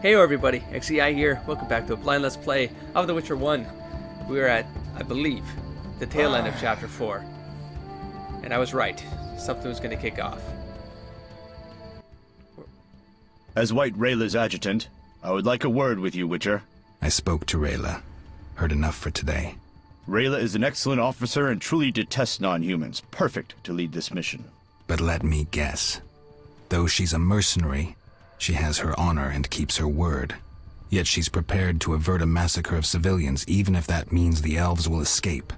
Hey everybody, XEI here. Welcome back to a blind let's play of The Witcher 1. We're at, I believe, the tail end of chapter 4. And I was right. Something was going to kick off. As White Rayla's adjutant, I would like a word with you, Witcher. I spoke to Rayla. Heard enough for today. Rayla is an excellent officer and truly detests non-humans. Perfect to lead this mission. But let me guess. Though she's a mercenary, she has her honor and keeps her word. Yet she's prepared to avert a massacre of civilians, even if that means the elves will escape.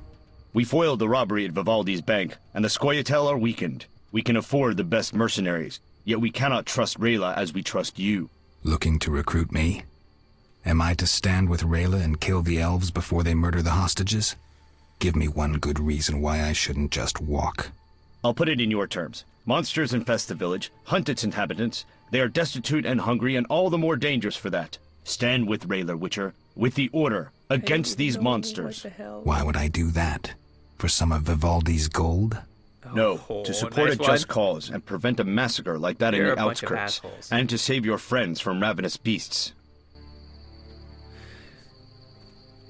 We foiled the robbery at Vivaldi's bank, and the Scoia'tael are weakened. We can afford the best mercenaries, yet we cannot trust Rayla as we trust you. Looking to recruit me? Am I to stand with Rayla and kill the elves before they murder the hostages? Give me one good reason why I shouldn't just walk. I'll put it in your terms. Monsters infest the village, hunt its inhabitants. They are destitute and hungry, and all the more dangerous for that. Stand with Rayla, Witcher, with the Order, against these monsters. Why would I do that? For some of Vivaldi's gold? No, to support nice a just one. cause and prevent a massacre like that You're in a the bunch of outskirts, assholes. and to save your friends from ravenous beasts.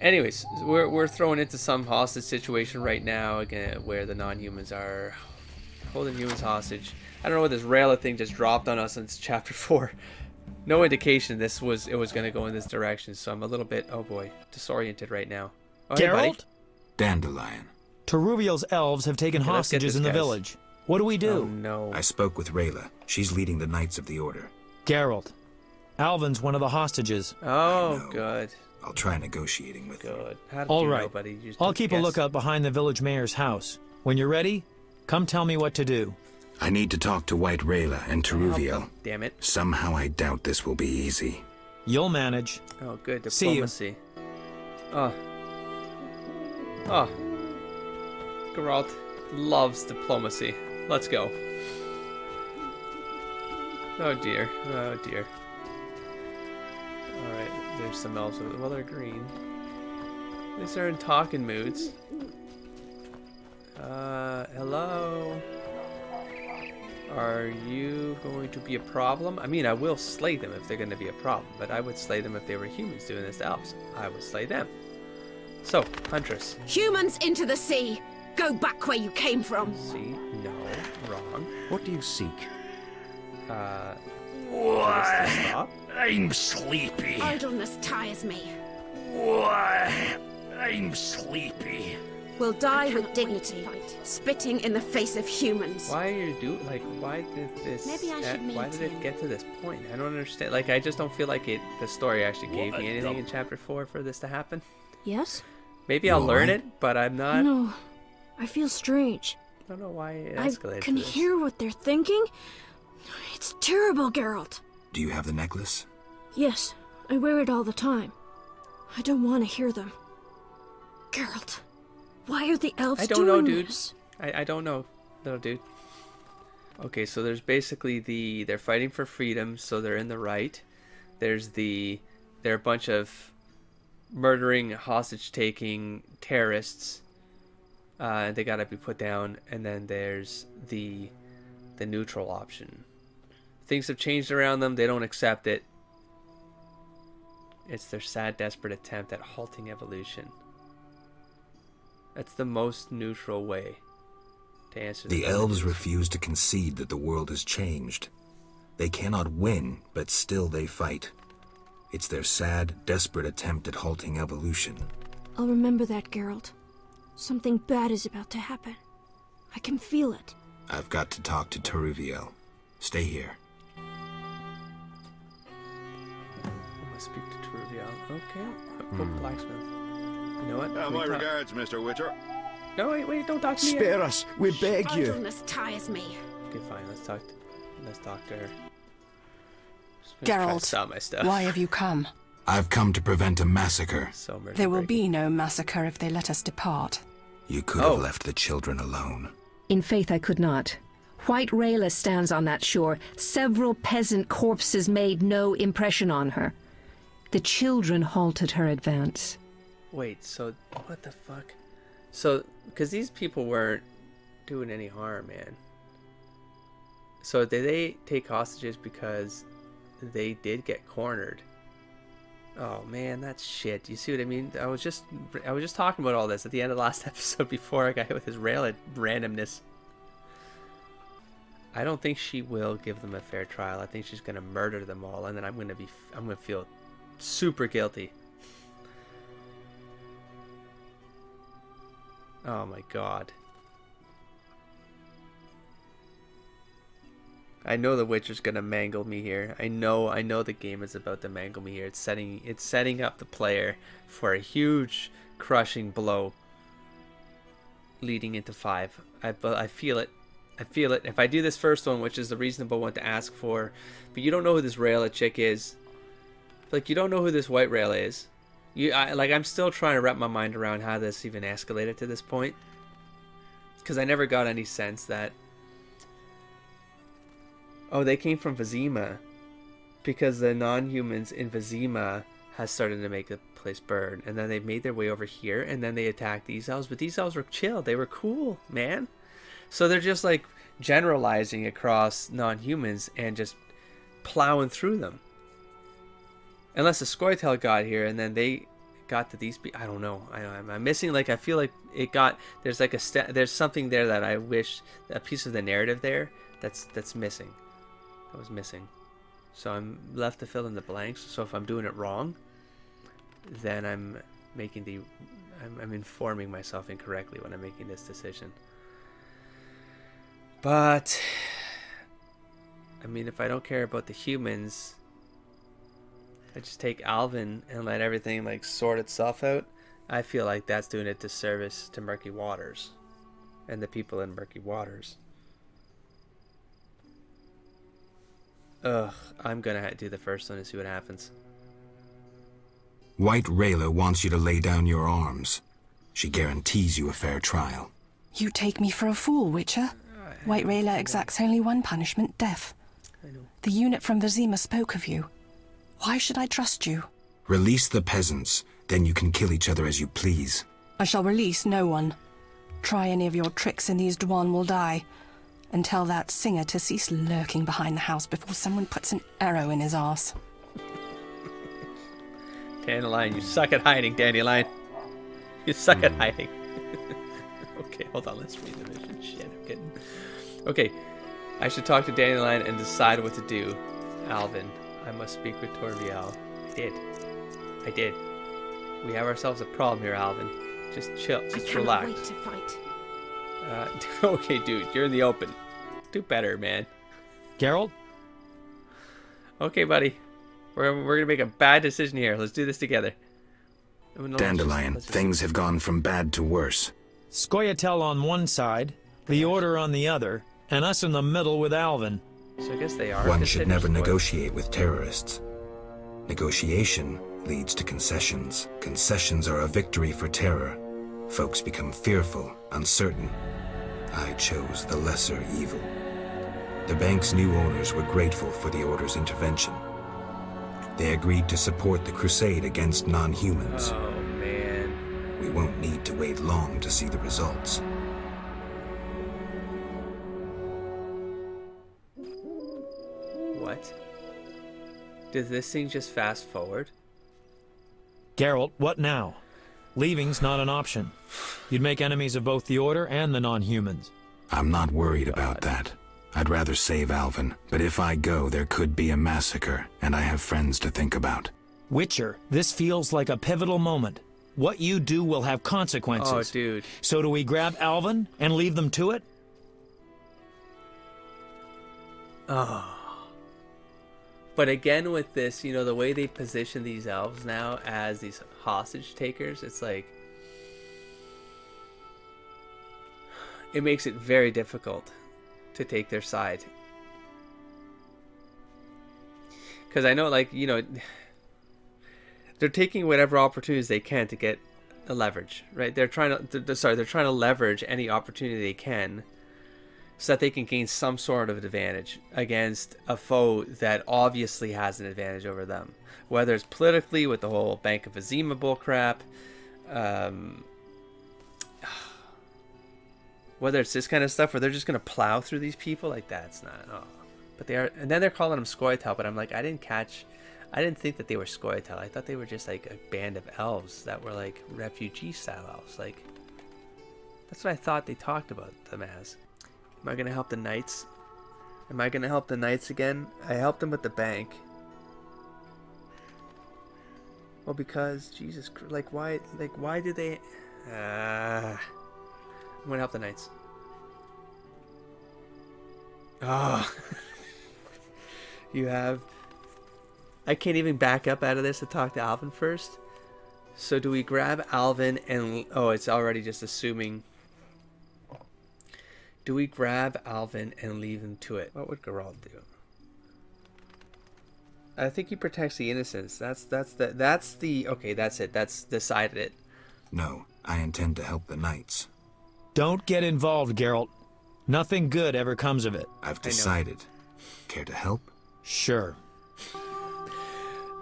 Anyways, we're thrown into some hostage situation right now, again, where the non-humans are holding humans hostage. I don't know what this Rayla thing just dropped on us since chapter 4. No indication it was going to go in this direction, so I'm a little bit, oh boy, disoriented right now. Oh, hey, buddy. Geralt? Dandelion. Teruviel's elves have taken Okay, let's get hostages this, in the guys. village. What do we do? Oh no. I spoke with Rayla. She's leading the Knights of the Order. Geralt. Alvin's one of the hostages. Oh, know. good. I'll try negotiating with her. Good. How did All you know, right. buddy? You just I'll took keep a guess. lookout behind the village mayor's house. When you're ready, come tell me what to do. I need to talk to White Rayla and Teruviel. Damn it. Somehow I doubt this will be easy. You'll manage. Oh, good. See you. Diplomacy. Oh. Oh. Geralt loves diplomacy. Let's go. Oh dear. Oh dear. Alright, there's some elves over there. Well, they're green. At least they're in talking moods. Hello? Are you going to be a problem? I mean, I will slay them if they're going to be a problem, but I would slay them if they were humans doing this to elves. I would slay them. So, Huntress. Humans into the sea! Go back where you came from! See? No. Wrong. What do you seek? What? Stop. I'm sleepy. Idleness tires me. I'm sleepy. We'll die with dignity, spitting in the face of humans. Why are you why did this Maybe I should meet why did it him. get to this point? I don't understand. Like, I just don't feel like the story actually gave me anything in chapter 4 for this to happen. Yes? Maybe I'll You learn alright? it, but I'm not. No. I feel strange. I don't know why it I escalated can to this. hear what they're thinking. It's terrible, Geralt. Do you have the necklace? Yes, I wear it all the time. I don't want to hear them. Geralt, why are the elves I don't know, doing dude. this? I don't know, little dude. Okay, so there's basically they're fighting for freedom, so they're in the right. They're a bunch of murdering, hostage-taking terrorists. They gotta be put down, and then there's the neutral option. Things have changed around them. They don't accept it. It's their sad, desperate attempt at halting evolution. That's the most neutral way to answer The question. elves refuse to concede that the world has changed. They cannot win, but still they fight. It's their sad, desperate attempt at halting evolution. I'll remember that, Geralt. Something bad is about to happen. I can feel it. I've got to talk to Teruviel. Stay here. I must speak to Teruviel. Okay. Blacksmith. You know what? My We talk- regards, Mr. Witcher. No, wait, don't talk to me. yet. Spare us, we beg you. Idleness tires me. Okay, fine. Let's talk to her. Just try to Geralt, stop my stuff. why have you come? I've come to prevent a massacre. So There will mercy-breaking. be no massacre if they let us depart. You could Oh. have left the children alone. In faith I could not. White Rayla stands on that shore. Several peasant corpses made no impression on her. The children halted her advance. Wait, so what the fuck? So, because these people weren't doing any harm, man. So did they take hostages because they did get cornered Oh man, that's shit. You see what I mean? I was just talking about all this at the end of the last episode before I got hit with his rail at randomness. I don't think she will give them a fair trial. I think she's gonna murder them all, and then I'm gonna feel super guilty. Oh my god. I know the Witcher's gonna mangle me here. I know the game is about to mangle me here. It's setting up the player for a huge crushing blow leading into 5. I feel it. I feel it. If I do this first one, which is the reasonable one to ask for, but you don't know who this Rayla chick is. Like, you don't know who this White Rayla is. I'm still trying to wrap my mind around how this even escalated to this point. Because I never got any sense that... Oh, they came from Vizima. Because the non-humans in Vizima has started to make the place burn. And then they made their way over here. And then they attacked these elves. But these elves were chill. They were cool, man. So they're just like generalizing across non-humans and just plowing through them. Unless the Scoia'tael got here and then they got to these people. I don't know. I'm missing, like, I feel like it got, there's like there's something there that I wish, a piece of the narrative there that's missing. That was missing. So I'm left to fill in the blanks. So if I'm doing it wrong, then I'm informing myself incorrectly when I'm making this decision. But I mean, if I don't care about the humans, I just take Alvin and let everything like sort itself out. I feel like that's doing a disservice to Murky Waters and the people in Murky Waters. Ugh, I'm gonna do the first one and see what happens. White Rayla wants you to lay down your arms. She guarantees you a fair trial. You take me for a fool, Witcher. White Rayla exacts only one punishment, death. I know. The unit from Vizima spoke of you. Why should I trust you? Release the peasants, then you can kill each other as you please. I shall release no one. Try any of your tricks and these Dwan will die. And tell that singer to cease lurking behind the house before someone puts an arrow in his arse. Dandelion, you suck at hiding, Dandelion. You suck at hiding. Okay, hold on, let's read the mission. Shit, I'm kidding. Okay, I should talk to Dandelion and decide what to do. Alvin, I must speak with Torviel. I did. We have ourselves a problem here, Alvin. Just chill, just relax. I cannot wait to fight. Okay, dude, you're in the open. Do better, man. Geralt? Okay, buddy. We're gonna make a bad decision here. Let's do this together. No, Dandelion, let's just... things have gone from bad to worse. Scoia'tael on one side, the Order on the other, and us in the middle with Alvin. So I guess they are. One should never negotiate with terrorists. Negotiation leads to concessions. Concessions are a victory for terror. Folks become fearful, uncertain. I chose the lesser evil. The bank's new owners were grateful for the Order's intervention. They agreed to support the crusade against non-humans. Oh, man. We won't need to wait long to see the results. What? Does this thing just fast forward? Geralt, what now? Leaving's not an option. You'd make enemies of both the Order and the non-humans. I'm not worried about that. I'd rather save Alvin, but if I go, there could be a massacre, and I have friends to think about. Witcher, this feels like a pivotal moment. What you do will have consequences. Oh, dude. So do we grab Alvin and leave them to it? Oh. But again with this, you know, the way they position these elves now as these hostage takers, it's like... It makes it very difficult to take their side. Because I know, like, you know, they're taking whatever opportunities they can to get a leverage, right? They're trying to leverage any opportunity they can so that they can gain some sort of advantage against a foe that obviously has an advantage over them. Whether it's politically with the whole Bank of Vizima bullcrap, whether it's this kind of stuff where they're just going to plow through these people, like that's not... Oh. But they are... And then they're calling them Scoia'tael, but I'm like, I didn't catch I didn't think that they were Scoia'tael. I thought they were just like a band of elves that were like refugee-style elves. Like, that's what I thought they talked about them as. Am I gonna help the knights? Am I gonna help the knights again? I helped them with the bank. Well, because Jesus, like why do they? I'm gonna help the knights. Oh, you have. I can't even back up out of this to talk to Alvin first. So do we grab Alvin and... Oh, it's already just assuming. Do we grab Alvin and leave him to it? What would Geralt do? I think he protects the innocents. That's the... Okay, that's it. That's decided it. No, I intend to help the knights. Don't get involved, Geralt. Nothing good ever comes of it. I've decided. Care to help? Sure.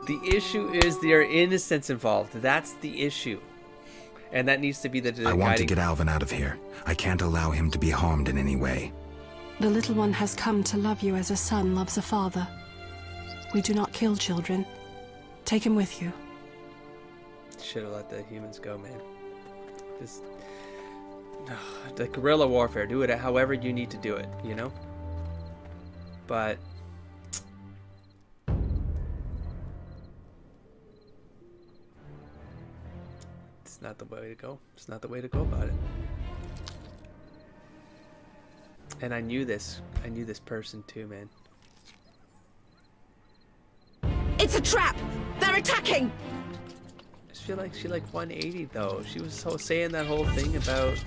The issue is there are innocents involved. That's the issue. And that needs to be the I want to get Alvin out of here. I can't allow him to be harmed in any way. The little one has come to love you as a son loves a father. We do not kill children. Take him with you. Should have let the humans go, man. This... The guerrilla warfare. Do it however you need to do it, you know? But... It's not the way to go. It's not the way to go about it. And I knew this. I knew this person too, man. It's a trap! They're attacking! I just feel like she like 180 though. She was so saying that whole thing about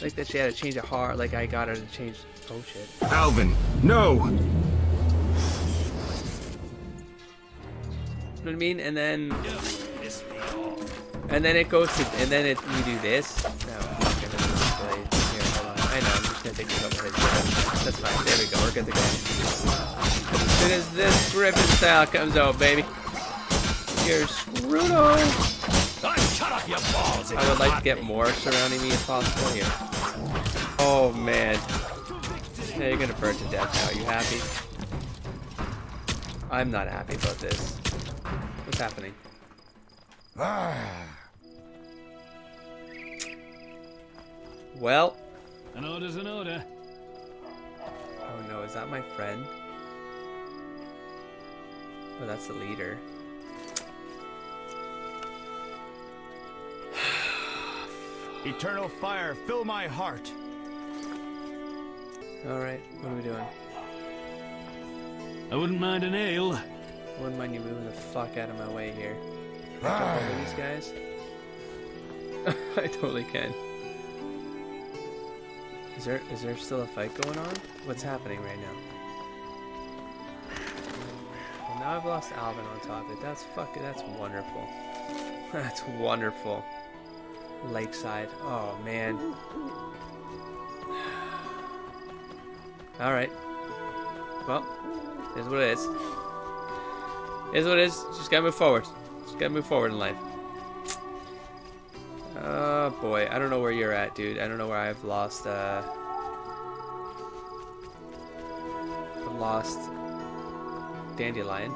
like that she had to change a heart. Like I got her to change. Oh shit. Alvin, no! You know what I mean? And then it goes to, and then you do this. No, I'm not gonna display. Here, hold on. I know, I'm just gonna take a couple hits. That's fine. There we go. We're good to go. As soon as this gripping style comes out, baby, you're screwed on. Shut up, you balls! I would like to get more surrounding me if possible here. Oh man. Yeah, you're gonna burn to death now. Are you happy? I'm not happy about this. What's happening? Well. An order's an order. Oh no, is that my friend? Oh, that's the leader. Eternal fire, fill my heart. Alright, what are we doing? I wouldn't mind an ale. Wouldn't mind you moving the fuck out of my way here. Can I jump over these guys? I totally can. Is there still a fight going on? What's happening right now? Well, now I've lost Alvin on top of it. That's wonderful. That's wonderful. Lakeside. Oh man. Alright. Well, here's what it is. Here's what it is. Just gotta move forward. Just gotta move forward in life. Oh boy, I don't know where you're at, dude. I don't know where I've lost Dandelion.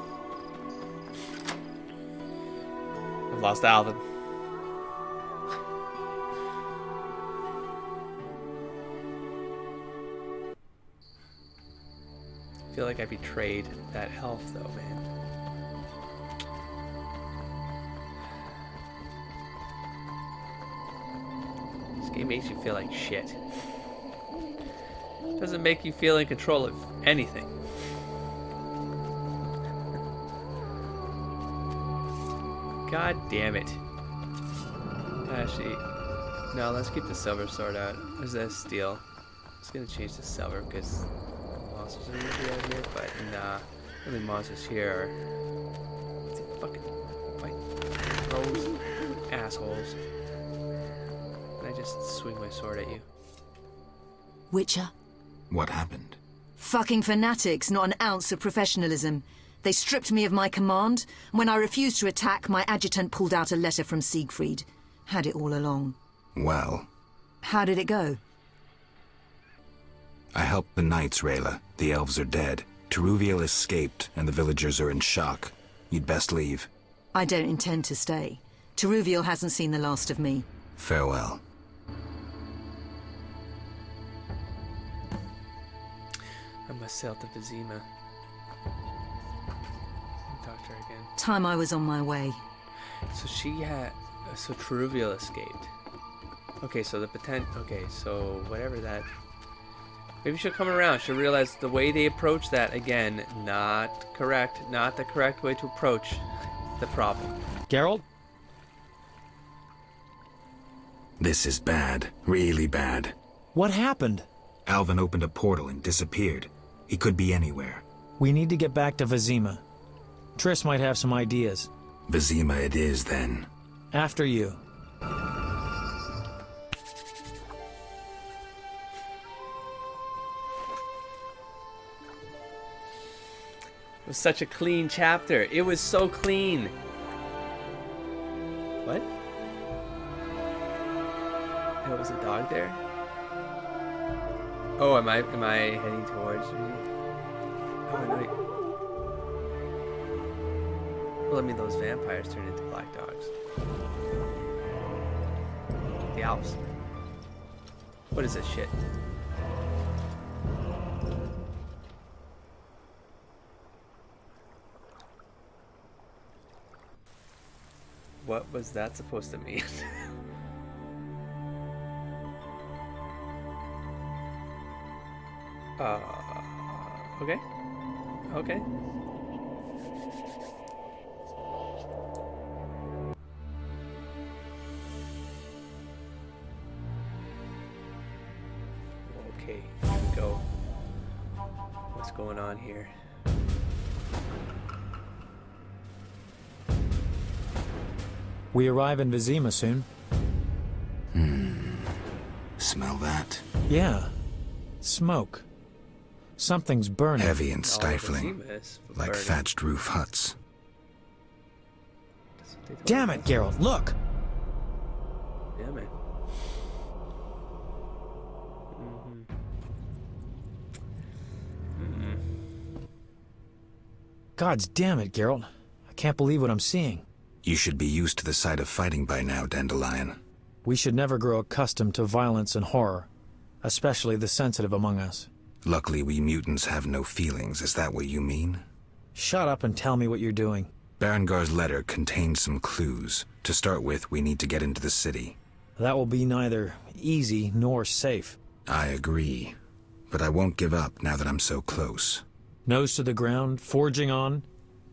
I've lost Alvin. I feel like I betrayed that elf though, man. This game makes you feel like shit. Doesn't make you feel in control of anything. God damn it. Actually, no, let's keep the silver sword out. Is that steel? I'm just gonna change to silver because monsters are usually out here, but nah. The only monsters here are fucking fight those assholes. Can I just swing my sword at you? Witcher? What happened? Fucking fanatics, not an ounce of professionalism. They stripped me of my command, and when I refused to attack, my adjutant pulled out a letter from Siegfried. Had it all along. Well? How did it go? help the knights, Rayla. The elves are dead. Teruviel escaped, and the villagers are in shock. You'd best leave. I don't intend to stay. Teruviel hasn't seen the last of me. Farewell. I must sail to Vizima. Talk to her again. Time I was on my way. So so Teruviel escaped. Okay, so okay, so whatever that... Maybe she'll come around. She'll realize the way they approach that, again, not correct. Not the correct way to approach the problem. Geralt? This is bad. Really bad. What happened? Alvin opened a portal and disappeared. He could be anywhere. We need to get back to Vizima. Triss might have some ideas. Vizima it is, then. After you. It was such a clean chapter. It was so clean. What? There was a dog there? Oh, am I heading towards me? Oh, no. Well, I mean, those vampires turn into black dogs. The elves. What is this shit? What was that supposed to mean? Okay. Okay. Okay, here we go. What's going on here? We arrive in Vizima soon. Smell that? Yeah. Smoke. Something's burning. Heavy and stifling. Vizima is Like burning. thatched roof huts. That's what they told Damn us. it, Geralt, look! Damn it. Gods damn it, Geralt. I can't believe what I'm seeing. You should be used to the sight of fighting by now, Dandelion. We should never grow accustomed to violence and horror, especially the sensitive among us. Luckily, we mutants have no feelings. Is that what you mean? Shut up and tell me what you're doing. Berengar's letter contained some clues. To start with, we need to get into the city. That will be neither easy nor safe. I agree. But I won't give up now that I'm so close. Nose to the ground, forging on.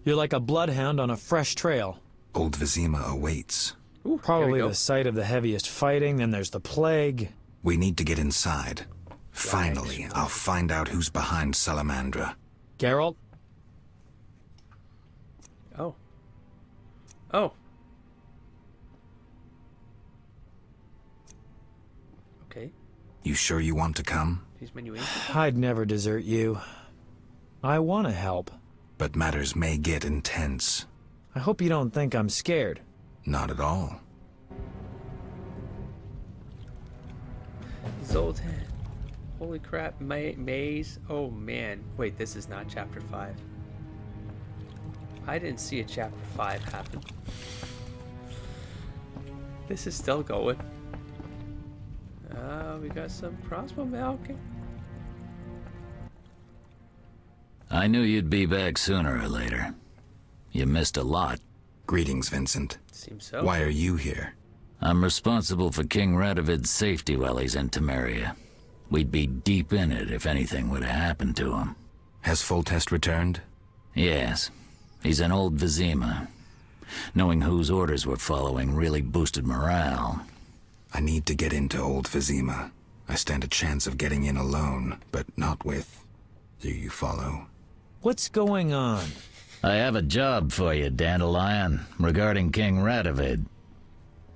You're like a bloodhound on a fresh trail. Old Vizima awaits. Ooh, Probably here we go. the site of the heaviest fighting, then there's the plague. We need to get inside. Finally, I'll find out who's behind Salamandra. Geralt? Oh. Oh. Okay. You sure you want to come? These menu I'd never desert you. I want to help. But matters may get intense. I hope you don't think I'm scared. Not at all. Zoltan. Holy crap, maze. Oh man. Wait, this is not chapter 5. I didn't see a chapter 5 happen. This is still going. We got some crossbow milking. I knew you'd be back sooner or later. You missed a lot. Greetings, Vincent. Seems so. Why are you here? I'm responsible for King Radovid's safety while he's in Temeria. We'd be deep in it if anything would have happened to him. Has Foltest returned? Yes, he's in old Vizima. Knowing whose orders we're following really boosted morale. I need to get into Old Vizima. I stand a chance of getting in alone, but not with... Do you follow? What's going on? I have a job for you, Dandelion, regarding King Radovid.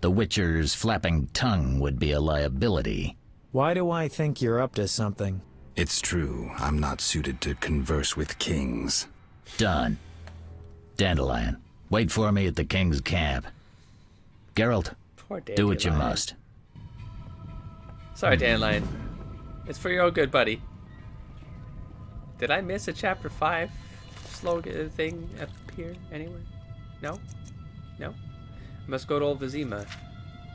The Witcher's flapping tongue would be a liability. Why do I think you're up to something? It's true, I'm not suited to converse with kings. Done. Dandelion, wait for me at the King's camp. Geralt, Poor do what you Dandelion. must. Sorry, Dandelion. It's for your own good, buddy. Did I miss a chapter 5 slogan thing up here anywhere? No? No? I must go to old Vizima.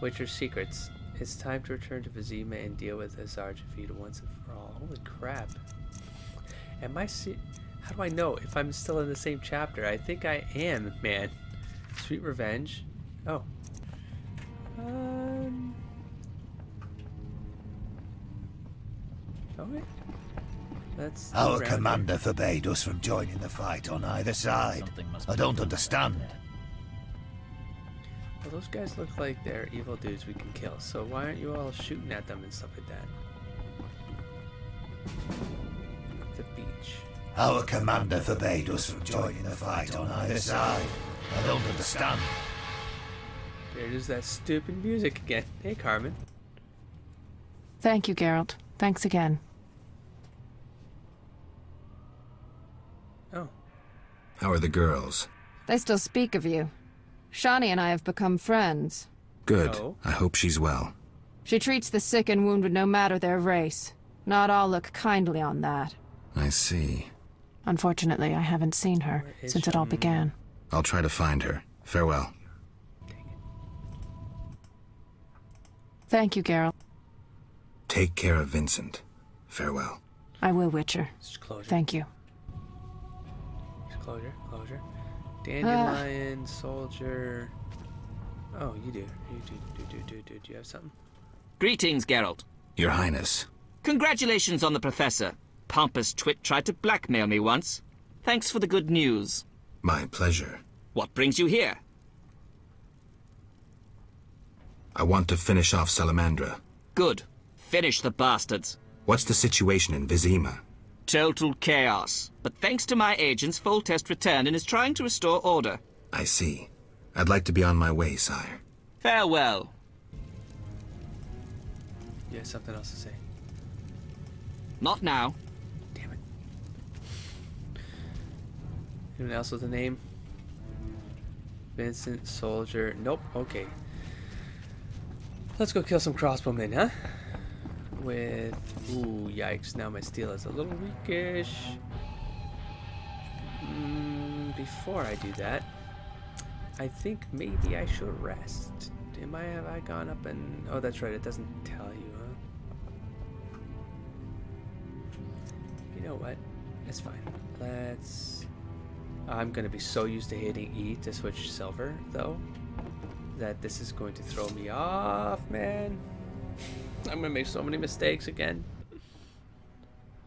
Witcher's secrets. It's time to return to Vizima and deal with this Archifeed once and for all. Holy crap. Am I how do I know if I'm still in the same chapter? I think I am, man. Sweet revenge. Oh. Okay. That's Our commander forbade us from joining the fight on either side. I don't understand. Well, those guys look like they're evil dudes we can kill, so why aren't you all shooting at them and stuff like that? The beach. Our commander forbade us from joining the fight on either side. I don't understand. There it is, that stupid music again. Hey, Carmen. Thank you, Geralt. Thanks again. Oh. How are the girls? They still speak of you. Shani and I have become friends. Good. Oh. I hope she's well. She treats the sick and wounded no matter their race. Not all look kindly on that. I see. Unfortunately, I haven't seen her since it all began. I'll try to find her. Farewell. Thank you, Geralt. Take care of Vincent. Farewell. I will, Witcher. Thank you. Closure. Dandelion, soldier. Oh, you do. Do you have something? Greetings, Geralt. Your Highness. Congratulations on the Professor. Pompous twit tried to blackmail me once. Thanks for the good news. My pleasure. What brings you here? I want to finish off Salamandra. Good. Finish the bastards. What's the situation in Vizima? Total chaos. But thanks to my agents, Foltest returned and is trying to restore order. I see. I'd like to be on my way, sire. Farewell. You have something else to say? Not now. Damn it. Anyone else with a name? Vincent, soldier. Nope. Okay. Let's go kill some crossbowmen, huh? With... Ooh, yikes. Now my steel is a little weakish. Before I do that, I think maybe I should rest. Have I gone up and... Oh, that's right. It doesn't tell you, huh? You know what? It's fine. Let's... I'm going to be so used to hitting E to switch silver, though, that this is going to throw me off, man. I'm gonna make so many mistakes again.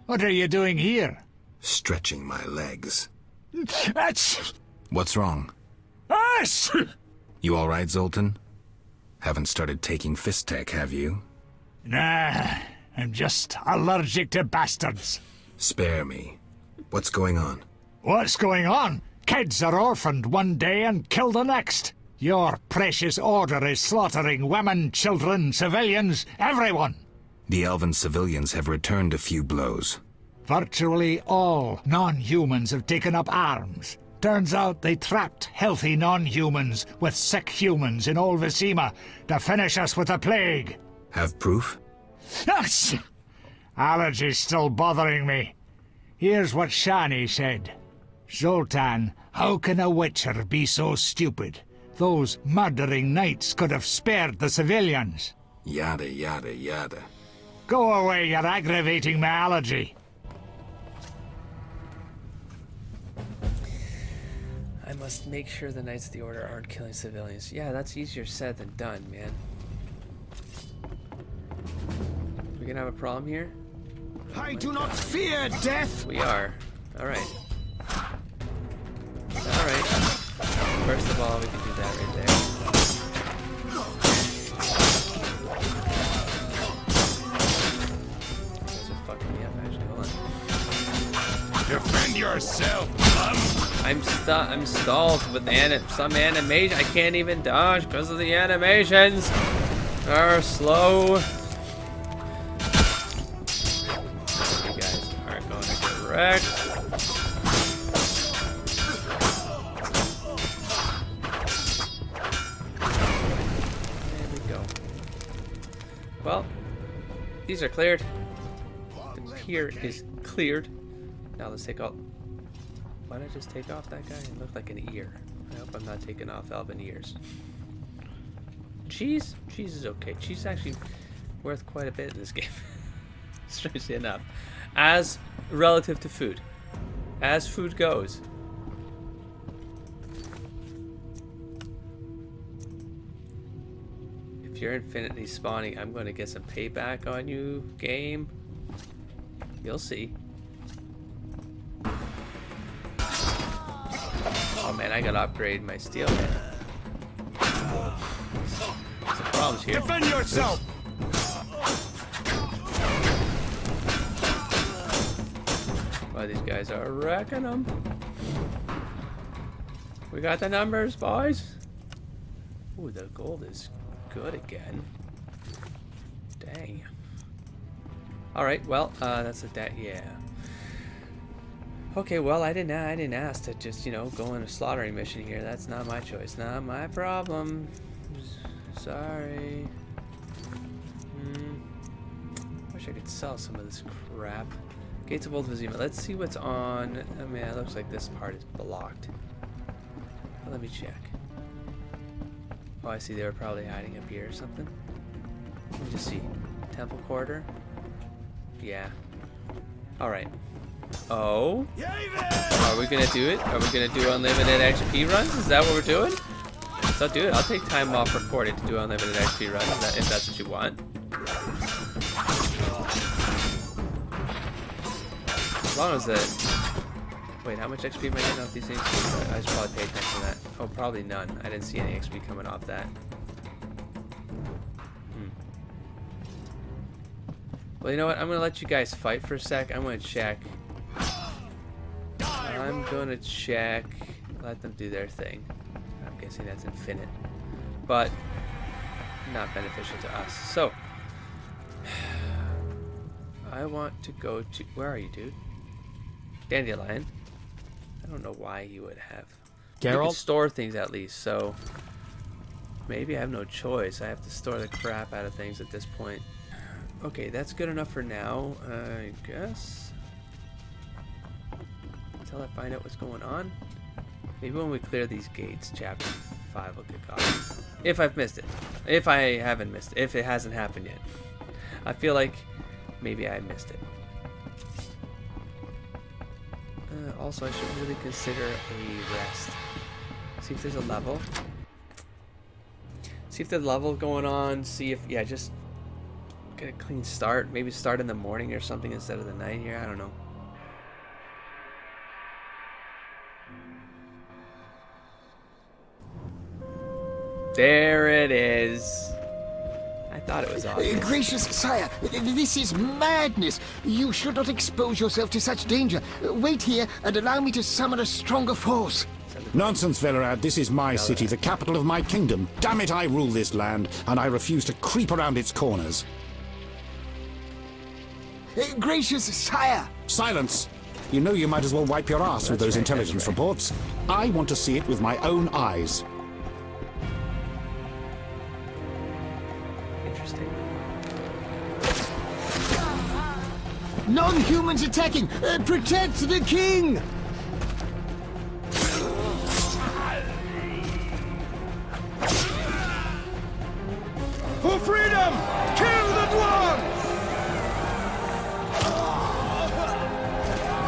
What are you doing here? Stretching my legs. That's... What's wrong? Us! You all right, Zoltan? Haven't started taking fist tech, have you? Nah, I'm just allergic to bastards. Spare me. What's going on? What's going on? Kids are orphaned one day and killed the next. Your precious order is slaughtering women, children, civilians, everyone. The elven civilians have returned a few blows. Virtually all non-humans have taken up arms. Turns out they trapped healthy non-humans with sick humans in old Vizima to finish us with the plague. Have proof? Yes! Allergy's still bothering me. Here's what Shani said. Zoltan, how can a witcher be so stupid? Those murdering knights could have spared the civilians. Yada, yada, yada. Go away, you're aggravating my allergy. I must make sure the Knights of the Order aren't killing civilians. Yeah, that's easier said than done, man. We gonna have a problem here? I do not fear death! We are. Alright. Alright. First of all, we can do that right there. You guys are fucking me up, actually. Hold on. Defend yourself, bum! I'm stalled with some animation. I can't even dodge because of the animations. Are slow. You guys are going to get wrecked. Well, these are cleared. The pier is cleared. Now let's take all... Why did I just take off that guy? It looked like an ear. I hope I'm not taking off elven ears. Cheese? Cheese is okay. Cheese is actually worth quite a bit in this game. Strangely enough. As relative to food. As food goes. If you're infinitely spawning, I'm going to get some payback on you, game. You'll see. Oh man, I gotta upgrade my steel man. Some problems here. Defend yourself! Oh, these guys are wrecking them. We got the numbers, boys. Ooh, the gold is good again. Dang. Alright, well, that's a yeah. Okay, well, I didn't ask to just, you know, go on a slaughtering mission here. That's not my choice. Not my problem. Sorry. Wish I could sell some of this crap. Gates of Old Vizima. Let's see what's on. I mean, it looks like this part is blocked. Well, let me check. Oh, I see they were probably hiding up here or something. Let me just see. Temple Quarter. Yeah. Alright. Oh. Are we gonna do it? Are we gonna do unlimited XP runs? Is that what we're doing? So I'll do it. I'll take time off recording to do unlimited XP runs if that's what you want. As long as the... Wait, how much XP am I getting off these things? I should probably pay attention to that. Oh, probably none. I didn't see any XP coming off that. Well, you know what? I'm gonna let you guys fight for a sec. I'm gonna check. Let them do their thing. I'm guessing that's infinite, but not beneficial to us. So, I want to go to... Where are you, dude? Dandelion. I don't know why you would have. You Geralt? can store things at least, so maybe I have no choice. I have to store the crap out of things at this point. Okay, that's good enough for now, I guess. Until I find out what's going on. Maybe when we clear these gates, chapter 5 will kick off. If I've missed it. If I haven't missed it. If it hasn't happened yet. I feel like maybe I missed it. Also, I should really consider a rest. See if there's a level. See if there's a level going on. See if, yeah, just get a clean start. Maybe start in the morning or something instead of the night here. I don't know. There it is. I thought it was obvious. Gracious sire, this is madness. You should not expose yourself to such danger. Wait here and allow me to summon a stronger force. Nonsense, Velerad. This is my city, the capital of my kingdom. Damn it, I rule this land, and I refuse to creep around its corners. Gracious sire! Silence! You know you might as well wipe your ass with those intelligence reports. I want to see it with my own eyes. Interesting. Non-humans attacking! Protect the king! For freedom! Kill the dwarves!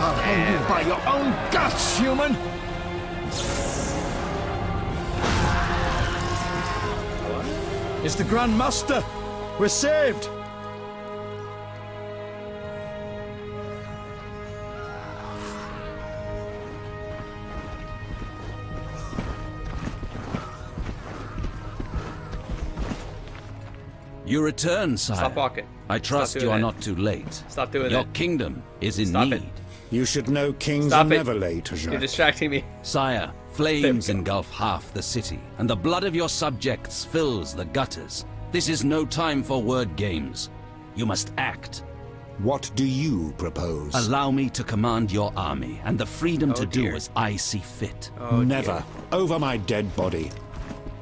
I'll hang you by your own guts, human! It's the Grand Master! We're saved! You return, sire. Stop walking. I trust you are not too late. Stop doing Your that. kingdom is in Stop need. it. You should know kings Stop are it. never late, You're Jacques. distracting me. Sire, flames engulf half the city, and the blood of your subjects fills the gutters. This is no time for word games. You must act. What do you propose? Allow me to command your army, and the freedom to dear. do as I see fit. Never. Over my dead body.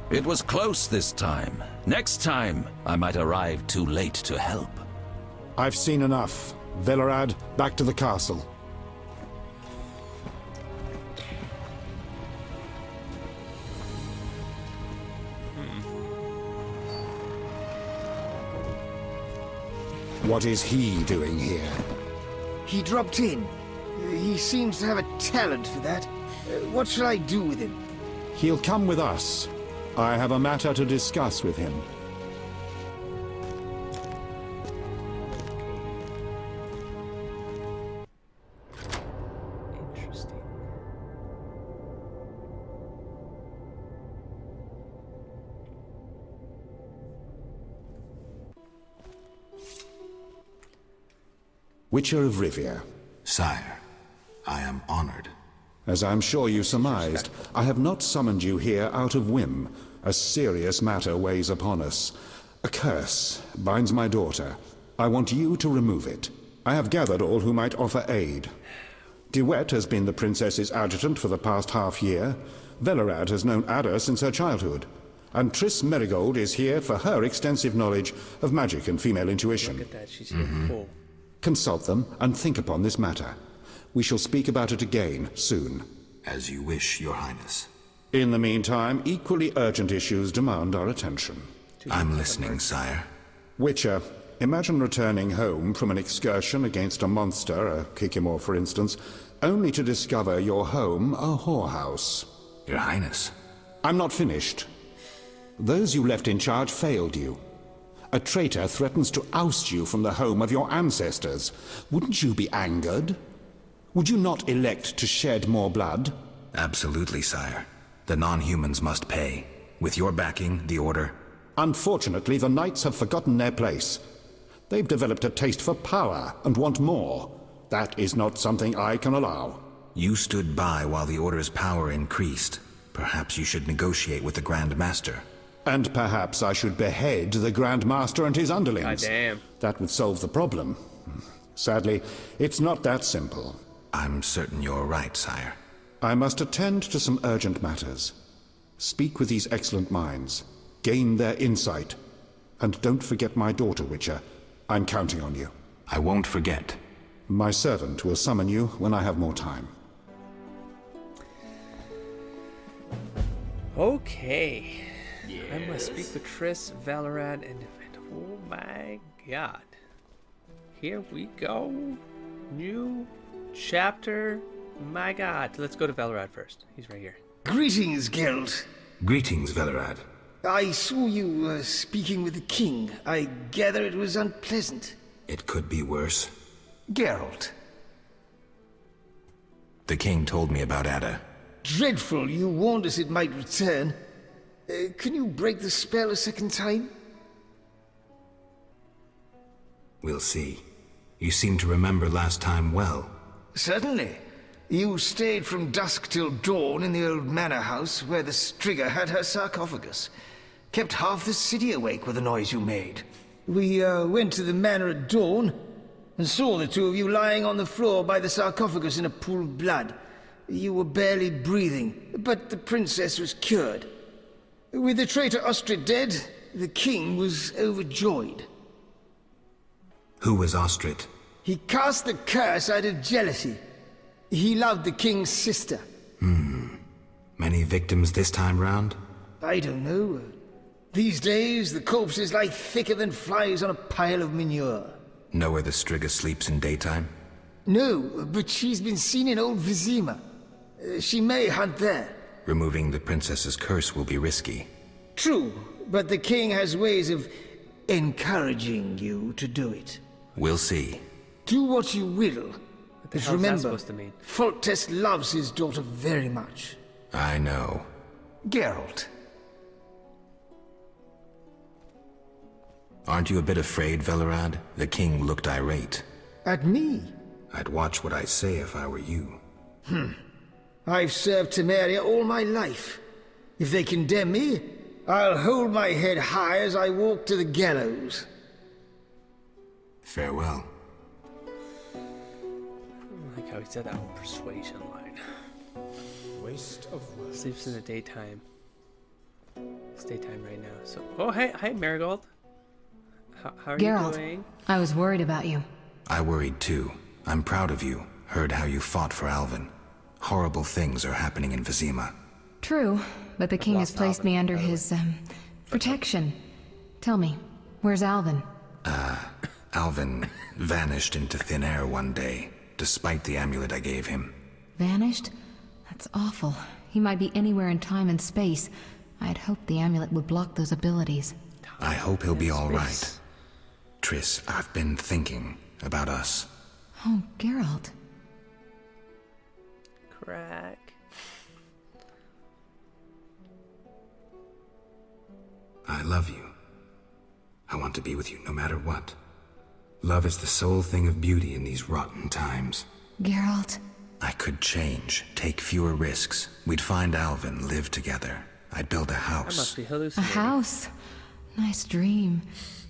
It was close this time. Next time, I might arrive too late to help. I've seen enough. Velerad, back to the castle. What is he doing here? He dropped in. He seems to have a talent for that. What shall I do with him? He'll come with us. I have a matter to discuss with him. Interesting. Witcher of Rivia. Sire, I am honored. As I'm sure you surmised, I have not summoned you here out of whim. A serious matter weighs upon us. A curse binds my daughter. I want you to remove it. I have gathered all who might offer aid. DeWitt has been the princess's adjutant for the past half-year. Velerad has known Ada since her childhood. And Triss Merigold is here for her extensive knowledge of magic and female intuition. Look at that, she's here. Cool. Consult them and think upon this matter. We shall speak about it again soon. As you wish, Your Highness. In the meantime, equally urgent issues demand our attention. I'm listening, sire. Witcher, imagine returning home from an excursion against a monster, a Kikimor for instance, only to discover your home a whorehouse. Your Highness. I'm not finished. Those you left in charge failed you. A traitor threatens to oust you from the home of your ancestors. Wouldn't you be angered? Would you not elect to shed more blood? Absolutely, sire. The non-humans must pay. With your backing, the Order... Unfortunately, the Knights have forgotten their place. They've developed a taste for power and want more. That is not something I can allow. You stood by while the Order's power increased. Perhaps you should negotiate with the Grand Master. And perhaps I should behead the Grand Master and his underlings. Goddamn. That would solve the problem. Sadly, it's not that simple. I'm certain you're right, sire. I must attend to some urgent matters. Speak with these excellent minds. Gain their insight. And don't forget my daughter, Witcher. I'm counting on you. I won't forget. My servant will summon you when I have more time. Okay. I must speak with Triss, Velerad, and oh my god. Here we go. New chapter. My god. Let's go to Velerad first. He's right here. Greetings, Geralt. Greetings, Velerad. I saw you speaking with the king. I gather it was unpleasant. It could be worse. Geralt. The king told me about Ada. Dreadful. You warned us it might return. Can you break the spell a second time? We'll see. You seem to remember last time well. Certainly. You stayed from dusk till dawn in the old manor house where the Strigger had her sarcophagus. Kept half the city awake with the noise you made. We went to the manor at dawn and saw the two of you lying on the floor by the sarcophagus in a pool of blood. You were barely breathing, but the princess was cured. With the traitor Ostrid dead, the king was overjoyed. Who was Ostrid? He cast the curse out of jealousy. He loved the king's sister. Many victims this time round? I don't know. These days, the corpses lie thicker than flies on a pile of manure. Know where the Strigger sleeps in daytime? No, but she's been seen in Old Vizima. She may hunt there. Removing the princess's curse will be risky. True, but the king has ways of encouraging you to do it. We'll see. Do what you will. What the But hell is that remember, supposed to mean? Foltest loves his daughter very much. I know. Geralt. Aren't you a bit afraid, Velerad? The king looked irate. At me? I'd watch what I say if I were you. I've served Temeria all my life. If they condemn me, I'll hold my head high as I walk to the gallows. Farewell. I like how he said that whole persuasion line. Waste of words. Sleeps in the daytime. It's daytime right now. So, oh hey, hi Marigold. How are Geralt, you doing? I was worried about you. I worried too. I'm proud of you. Heard how you fought for Alvin. Horrible things are happening in Vizima. True, but the king has placed me under his, protection. Tell me, where's Alvin? Alvin vanished into thin air one day, despite the amulet I gave him. Vanished? That's awful. He might be anywhere in time and space. I'd hoped the amulet would block those abilities. I hope he'll be all right. Triss, I've been thinking about us. Oh, Geralt. Crack. I love you. I want to be with you no matter what. Love is the sole thing of beauty in these rotten times. Geralt. I could change, take fewer risks. We'd find Alvin, live together. I'd build a house. I must be A hallucinating. house? Nice dream.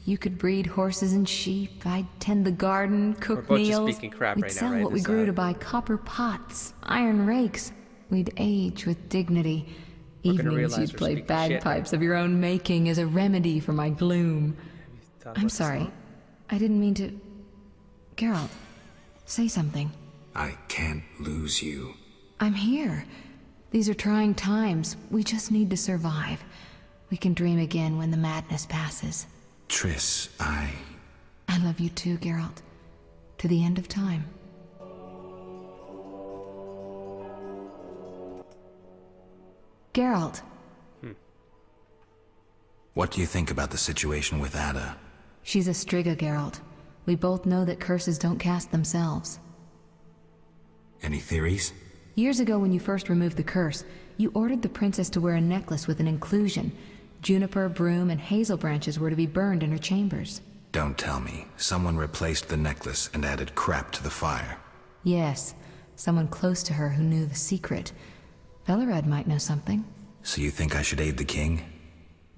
You could breed horses and sheep. I'd tend the garden, We're cook both just meals. speaking crap We'd right now, sell right? what we Is grew that- to buy copper pots, iron rakes. We'd age with dignity. We're gonna Evenings realize you'd we're play speaking shit. bagpipes of your own making as a remedy for my gloom. Thought I'm about sorry. this I didn't mean to... Geralt, say something. I can't lose you. I'm here. These are trying times. We just need to survive. We can dream again when the madness passes. Triss, I love you too, Geralt. To the end of time. Geralt. What do you think about the situation with Ada? She's a Striga, Geralt. We both know that curses don't cast themselves. Any theories? Years ago when you first removed the curse, you ordered the princess to wear a necklace with an inclusion. Juniper, broom, and hazel branches were to be burned in her chambers. Don't tell me. Someone replaced the necklace and added crap to the fire. Yes, someone close to her who knew the secret. Velerad might know something. So you think I should aid the king?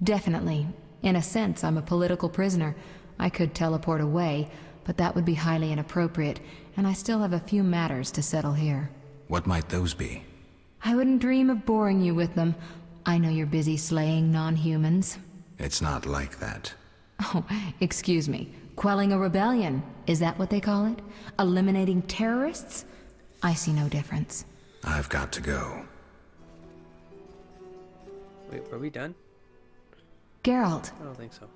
Definitely. In a sense, I'm a political prisoner. I could teleport away, but that would be highly inappropriate, and I still have a few matters to settle here. What might those be? I wouldn't dream of boring you with them. I know you're busy slaying non-humans. It's not like that. Oh, excuse me. Quelling a rebellion. Is that what they call it? Eliminating terrorists? I see no difference. I've got to go. Wait, were we done? Geralt. I don't think so.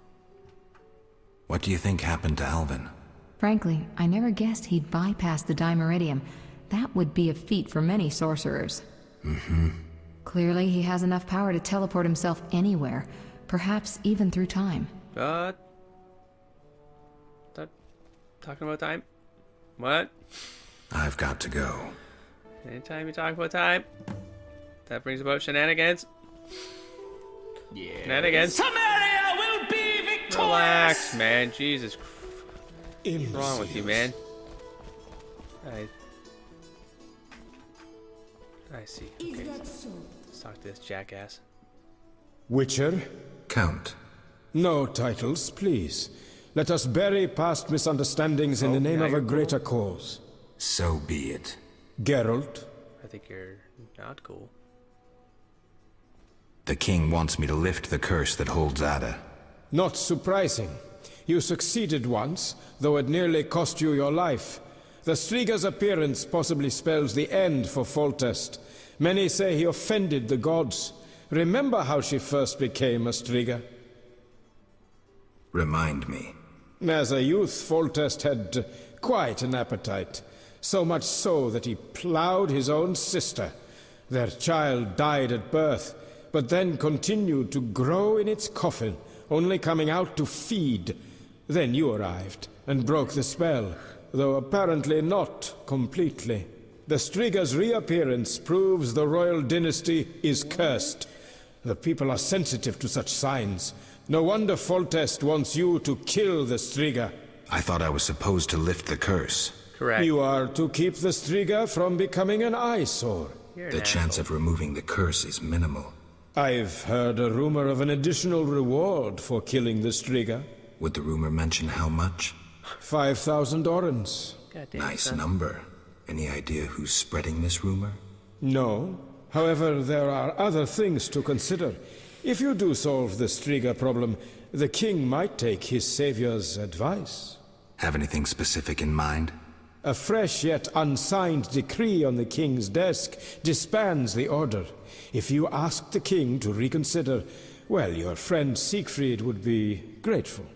What do you think happened to Alvin? Frankly, I never guessed he'd bypass the Dimeridium. That would be a feat for many sorcerers. Mm-hmm. Clearly, he has enough power to teleport himself anywhere, perhaps even through time. Talking about time? What? I've got to go. Anytime you talk about time, that brings about shenanigans. Yeah. Shenanigans. Samaria will be victorious! Relax, man. Jesus. What's wrong with you, man? I see. Okay. Let's talk to this jackass. Witcher? Count. No titles, please. Let us bury past misunderstandings in the name of a greater cause. So be it. Geralt? I think you're not cool. The king wants me to lift the curse that holds Ada. Not surprising. You succeeded once, though it nearly cost you your life. The Striga's appearance possibly spells the end for Foltest. Many say he offended the gods. Remember how she first became a Striga? Remind me. As a youth, Foltest had quite an appetite. So much so that he plowed his own sister. Their child died at birth, but then continued to grow in its coffin, only coming out to feed. Then you arrived, and broke the spell, though apparently not completely. The Striga's reappearance proves the royal dynasty is cursed. The people are sensitive to such signs. No wonder Foltest wants you to kill the Striga. I thought I was supposed to lift the curse. Correct. You are to keep the Striga from becoming an eyesore. The chance of removing the curse is minimal. I've heard a rumor of an additional reward for killing the Striga. Would the rumor mention how much? 5,000 orens. Nice number. Any idea who's spreading this rumor? No. However, there are other things to consider. If you do solve the Striga problem, the king might take his savior's advice. Have anything specific in mind? A fresh yet unsigned decree on the king's desk disbands the order. If you ask the king to reconsider, well, your friend Siegfried would be grateful.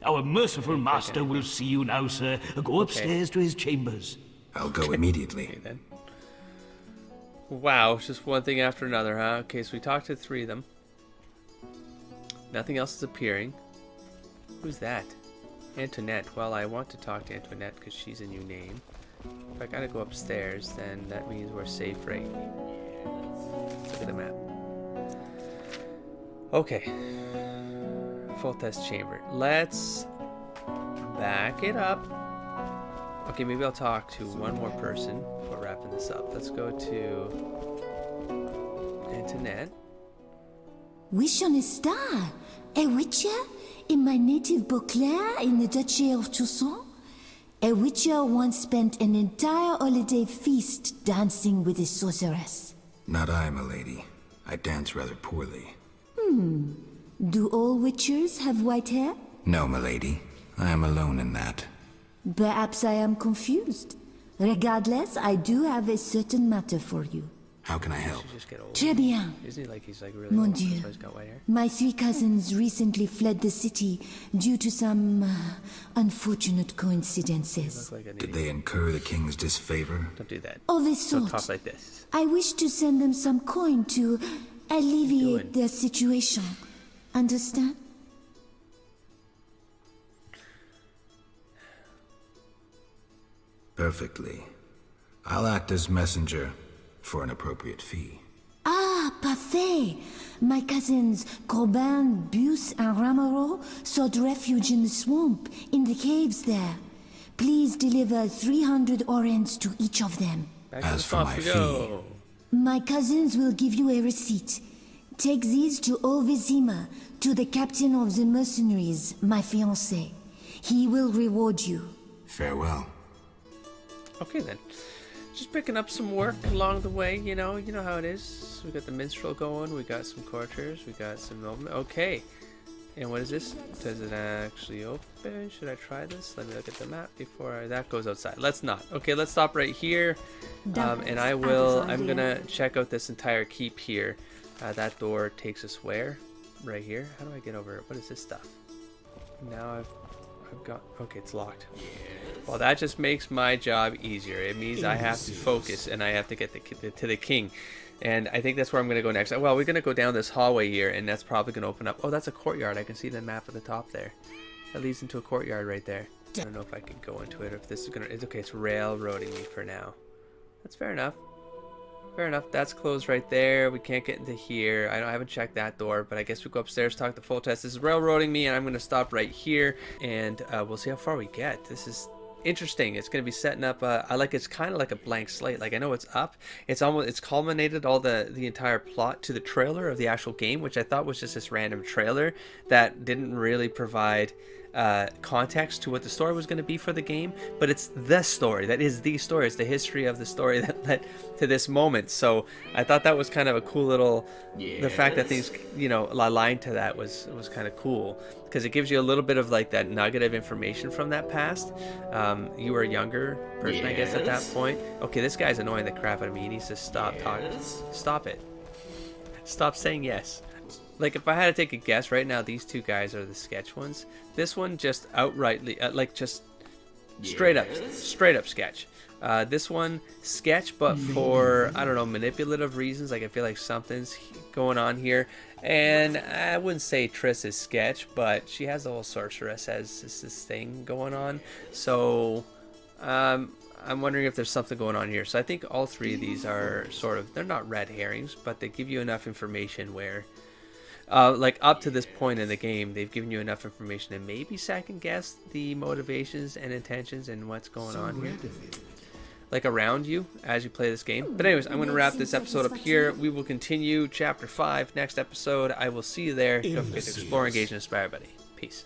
Our merciful master will see you now, sir. Go upstairs to his chambers. I'll go immediately. Okay, then. Wow, it's just one thing after another, huh? Okay, so we talked to 3 of them. Nothing else is appearing. Who's that? Antoinette. Well, I want to talk to Antoinette because she's a new name. If I gotta go upstairs, then that means we're safe, right? Let's look at the map. Okay. Foltest chamber. Let's back it up. Okay, maybe I'll talk to one more person before wrapping this up. Let's go to Antoinette. Wish on a star? A witcher? In my native Beauclair in the Duchy of Toussaint? A witcher once spent an entire holiday feast dancing with a sorceress. Not I, milady. I dance rather poorly. Do all witchers have white hair? No, milady. I am alone in that. Perhaps I am confused. Regardless, I do have a certain matter for you. How can I help? Très bien. Isn't he like he's like really Mon old? Dieu. That's why he's got white hair? My 3 cousins recently fled the city due to some unfortunate coincidences. Did they incur the king's disfavor? Don't do that. Of a Don't sort. talk like this. I wish to send them some coin to alleviate their situation. Understand? Perfectly. I'll act as messenger for an appropriate fee. Ah, parfait! My cousins Corbin, Buse, and Ramiro sought refuge in the swamp, in the caves there. Please deliver 300 orens to each of them. As for my fee, my cousins will give you a receipt. Take these to Ovizima, to the captain of the mercenaries, my fiancé. He will reward you. farewell. Okay then. Just picking up some work along the way, you know how it is. We got the minstrel going, we got some courtiers, we got some noblemen. Okay. And what is this? Does it actually open? Should I try this? Let me look at the map before that goes outside. Let's not. Okay, let's stop right here. And I'm gonna check out this entire keep here. That door takes us where? Right here. How do I get over it? What is this stuff? Now I've got, okay, it's locked. Well, that just makes my job easier. It means I have to focus and I have to get to the king. And I think that's where I'm going to go next. Well, we're going to go down this hallway here, and that's probably going to open up. Oh, that's a courtyard. I can see the map at the top there. That leads into a courtyard right there. I don't know if I can go into it or if this is going to... It's okay, it's railroading me for now. That's fair enough. Fair enough. That's closed right there. We can't get into here. I haven't checked that door, but I guess we go upstairs, talk to Foltest. This is railroading me, and I'm going to stop right here, and we'll see how far we get. This is... interesting. It's going to be setting up it's kind of like a blank slate. Like, I know it's up, it's culminated all the entire plot to the trailer of the actual game, which I thought was just this random trailer that didn't really provide context to what the story was going to be for the game, but it's the story that is the story. It's the history of the story that led to this moment. So I thought that was kind of a cool little the fact that things aligned to that was kind of cool, because it gives you a little bit of like that nugget of information from that past. You were a younger person, I guess, at that point. Okay, this guy's annoying the crap out of me. He needs to stop talking. Stop it. Stop saying yes. Like, if I had to take a guess right now, these two guys are the sketch ones. This one just outrightly, just straight up sketch. This one sketch, but for, I don't know, manipulative reasons. Like, I feel like something's going on here. And I wouldn't say Triss is sketch, but she has the whole sorceress as this thing going on. So I'm wondering if there's something going on here. So I think all three of these are sort of, they're not red herrings, but they give you enough information where like up to this point in the game, they've given you enough information to maybe second guess the motivations and intentions and what's going on here, like around you as you play this game. But anyways, I'm going to wrap this episode up here. We will continue chapter 5 next episode. I will see you there. Don't forget to explore, engage, and inspire, buddy. Peace.